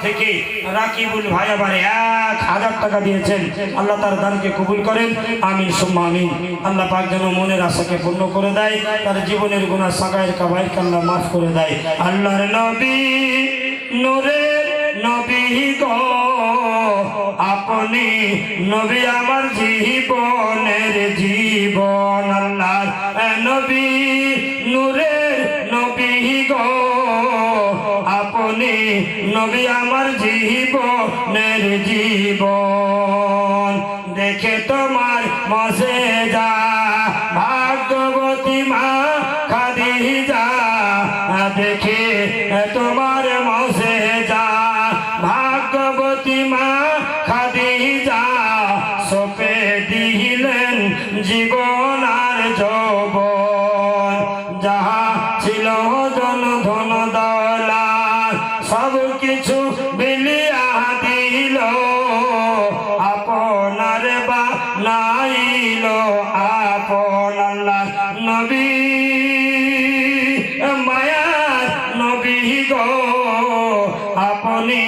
থেকে রাকিবুল ভাই আবার 1000 টাকা দিয়েছেন। আল্লাহ তার দানকে কবুল করেন, আমিন সুম্মা আমিন। আল্লাহ পাক যেন মনের আশাকে পূর্ণ করে দেয়, তার জীবনের গুনাহ সাগায়ের কাবায়েরকে আল্লাহ মাফ করে দেয়। আল্লাহর নবী নূরের নবী গো আপনি নবী আমার জীবনের জীবন। আল্লাহর নবী নূরের নবী গো আপনি নবী আমার জীবনের জীবন। দেখে তোমার মজেজা ভাগ্যবতী মা খাদিজা, দেখে তোমার মজেজা ভাগ্যবতী মা খাদিজা, সপে দিলেন জীবন আর যৌবন। যাহা ছিল ধন ধন দৌলত সব কিছু বিলিয়া দিল, আপনার বানাইল আপন। আল্লাহ নবী মায়ার নবী গো আপনি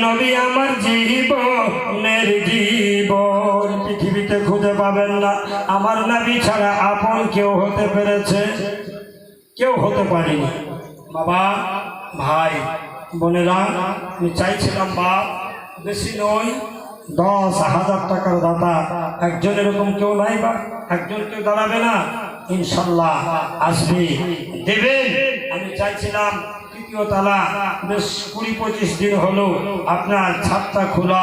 নবী আমার জীবনের জীবন। পৃথিবীতে খুঁজে পাবেন না আমার নবী ছাড়া আপন কেউ হতে পেরেছে? কেউ হতে পারেনি। বাবা, ভাই, বোনেরা, আমি চাইছিলাম বাপ বেশি নয় 10,000 টাকার দাতা। একজন এরকম কেউ নাই বা একজন কেউ দাঁড়াবে না? ইনশাল্লাহ আসবে, দেবেন। আমি চাইছিলাম তৃতীয় তালা বেশ 20-25 দিন হলো আপনার ছাদটা খোলা,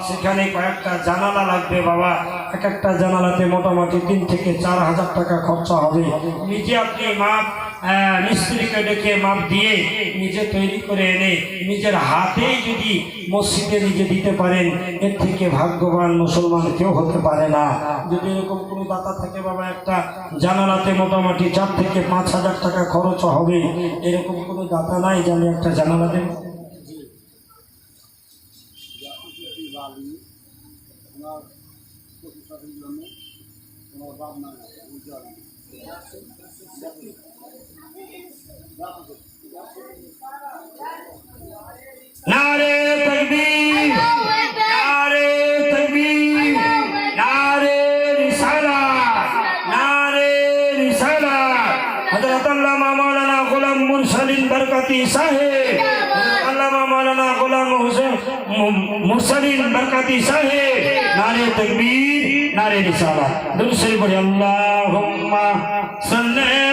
সেখানে কয়েকটা জানালা লাগবে বাবা। এক একটা জানালাতে মোটামুটি 3 থেকে 4,000 টাকা খরচা হবে। নিজে আপনি মাপ মিস্ত্রিকে ডেকে মাপ দিয়ে নিজে তৈরি করে এনে নিজের হাতেই যদি মসজিদে নিজে দিতে পারেন, এর থেকে ভাগ্যবান মুসলমান কেউ হতে পারে না। যদি এরকম কোনো দাতা থাকে বাবা, একটা জানালাতে মোটামুটি 4 থেকে 5,000 টাকা খরচ হবে, এরকম কোনো দাতা নাই যে আমি একটা জানালা দেব? नारे तकबीर, नारे तकबीर, नारे रिसालत, नारे रिसालत। हज़रत अल्लामा मौलाना गुलाम मुरसलीन बरकती साहेब, अल्लामा मौलाना गुलाम हुसैन मुरसलीन बरकती साहेब। नारे तकबीर, नारे रिसालत। दुरूद शरीफ पढ़िए। अल्लाहुम्मा सल्ली